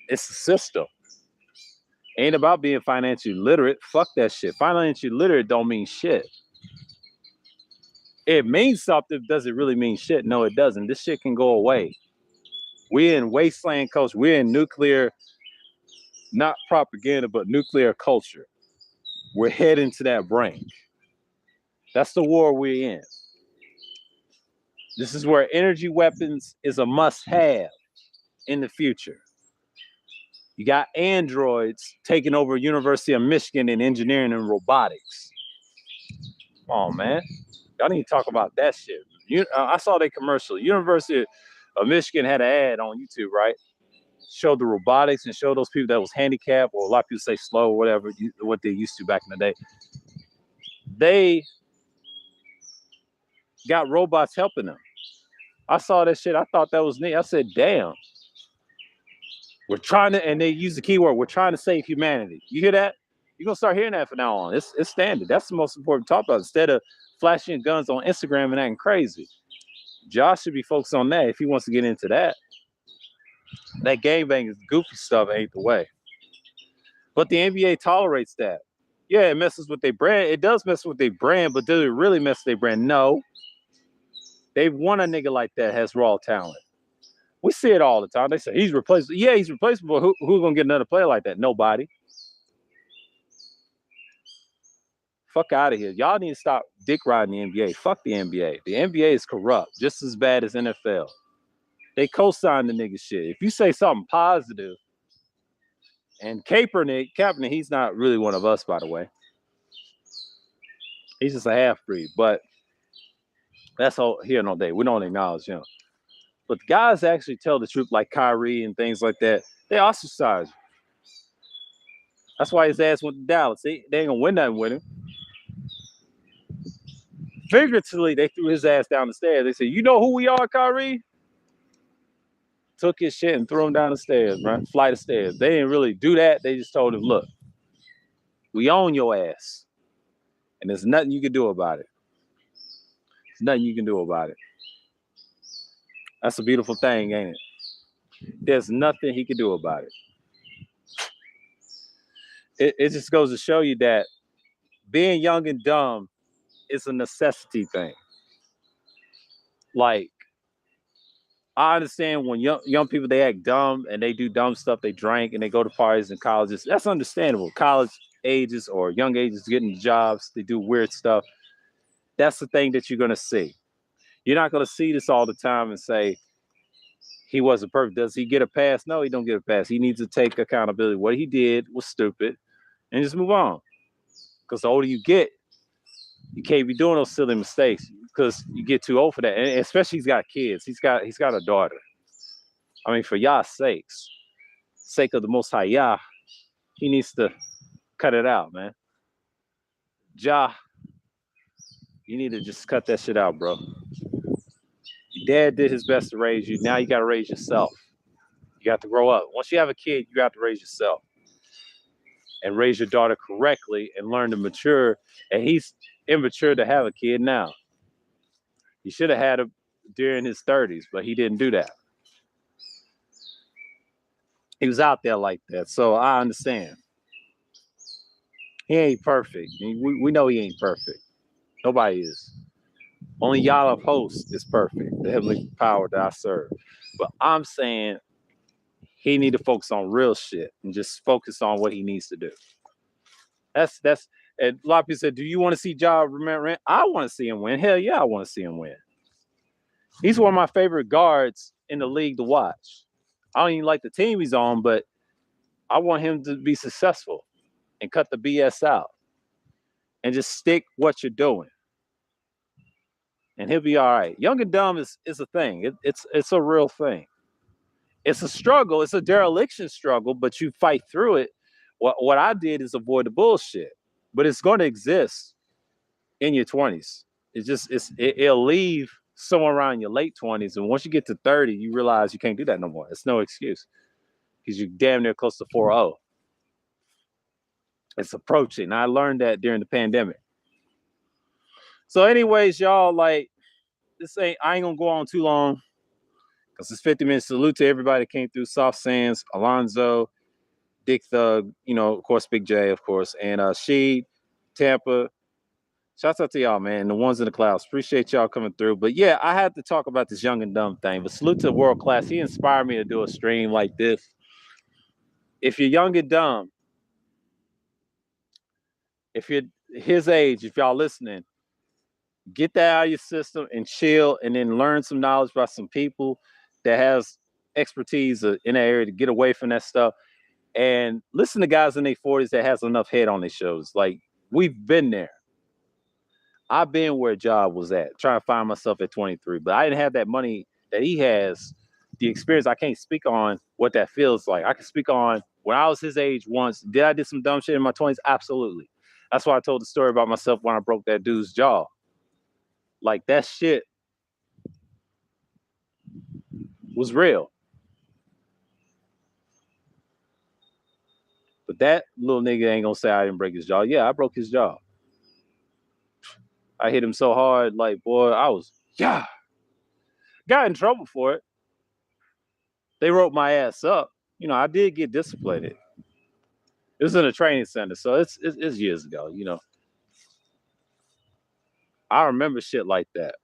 It's the system. Ain't about being financially literate. Fuck that shit. Financially literate don't mean shit. It means something. Does it really mean shit? No, it doesn't. This shit can go away. We're in wasteland culture. We're in nuclear, not propaganda, but nuclear culture. We're heading to that brink. That's the war we're in. This is where energy weapons is a must-have in the future. You got androids taking over University of Michigan in engineering and robotics. Come on, man. Y'all need to talk about that shit. I saw that commercial. University of Michigan had an ad on YouTube, right? Showed the robotics and showed those people that was handicapped, or a lot of people say slow or whatever, what they used to back in the day. They got robots helping them. I saw that shit. I thought that was neat. I said, damn. We're trying to, and they use the keyword, we're trying to save humanity. You hear that? You're going to start hearing that from now on. It's standard. That's the most important to talk about. Instead of flashing guns on Instagram and acting crazy. Josh should be focused on that if he wants to get into that. That gangbang, goofy stuff ain't the way. But the NBA tolerates that. Yeah, it messes with their brand. It does mess with their brand, but does it really mess with their brand? No. They want a nigga like that has raw talent. We see it all the time. They say he's replaceable. Yeah, he's replaceable. Who's gonna get another player like that? Nobody. Fuck out of here. Y'all need to stop dick riding the NBA. Fuck the NBA. The NBA is corrupt, just as bad as NFL. They co-sign the nigga shit. If you say something positive, and Kaepernick, he's not really one of us, by the way. He's just a half-breed, but that's all here no day. We don't acknowledge him. But the guys actually tell the truth, like Kyrie and things like that. They ostracize him. That's why his ass went to Dallas. They ain't gonna win nothing with him. Figuratively, they threw his ass down the stairs. They said, "You know who we are, Kyrie?" Took his shit and threw him down the stairs, right? Flight of stairs. They didn't really do that. They just told him, "Look, we own your ass, and there's nothing you can do about it. There's nothing you can do about it." That's a beautiful thing, ain't it? There's nothing he can do about it. It just goes to show you that being young and dumb is a necessity thing. Like, I understand when young people, they act dumb and they do dumb stuff, they drink and they go to parties and colleges. That's understandable. College ages or young ages getting jobs, they do weird stuff. That's the thing that you're going to see. You're not going to see this all the time and say, he wasn't perfect. Does he get a pass? No, he don't get a pass. He needs to take accountability. What he did was stupid and just move on. Because the older you get, you can't be doing those silly mistakes because you get too old for that. And especially he's got kids. He's got a daughter. I mean, for Yah's sake of the Most High Yah, he needs to cut it out, man. Jah, you need to just cut that shit out, bro. Your dad did his best to raise you. Now you got to raise yourself. You got to grow up. Once you have a kid, you got to raise yourself and raise your daughter correctly and learn to mature. And he's immature to have a kid now. He should have had him during his 30s, but he didn't do that. He was out there like that. So I understand. He ain't perfect. We know he ain't perfect. Nobody is. Only Yah of hosts is perfect, the heavenly power that I serve. But I'm saying he need to focus on real shit and just focus on what he needs to do. That's and a lot of people said, do you want to see Ja Morant? I want to see him win. Hell yeah, I want to see him win. He's one of my favorite guards in the league to watch. I don't even like the team he's on, but I want him to be successful and cut the BS out and just stick what you're doing. And he'll be all right. Young and dumb is a thing. It's a real thing. It's a struggle. It's a dereliction struggle, but you fight through it. What I did is avoid the bullshit, but it's going to exist in your 20s. It'll leave somewhere around your late 20s, and once you get to 30, you realize you can't do that no more. It's no excuse because you're damn near close to 4-0. It's approaching. I learned that during the pandemic. So, anyways, y'all, like I ain't gonna go on too long because it's 50 minutes. Salute to everybody that came through. Soft Sands, Alonzo, Dick Thug, of course, Big J, of course, and Sheed, Tampa. Shouts out to y'all, man. The ones in the clouds. Appreciate y'all coming through. But yeah, I had to talk about this young and dumb thing. But salute to World Class. He inspired me to do a stream like this. If you're young and dumb, if you're his age, if y'all listening, get that out of your system and chill, and then learn some knowledge about some people that has expertise in that area to get away from that stuff. And listen to guys in their 40s that has enough head on their shows. Like, we've been there. I've been where Job was at, trying to find myself at 23, but I didn't have that money that he has, the experience. I can't speak on what that feels like. I can speak on when I was his age once. Did I do some dumb shit in my 20s? Absolutely. That's why I told the story about myself when I broke that dude's jaw. Like, that shit was real. But that little nigga ain't gonna say I didn't break his jaw. Yeah, I broke his jaw. I hit him so hard, like, boy, got in trouble for it. They wrote my ass up. I did get disciplined. It was in a training center, so it's years ago, I remember shit like that.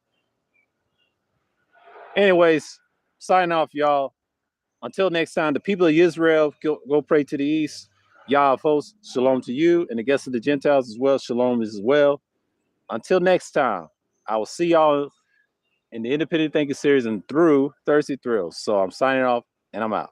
Anyways, sign off, y'all. Until next time, the people of Israel, go pray to the east. Yah of hosts, shalom to you, and the guests of the Gentiles as well, shalom as well. Until next time, I will see y'all in the Independent Thinking Series and through Thursday Thrills. So I'm signing off, and I'm out.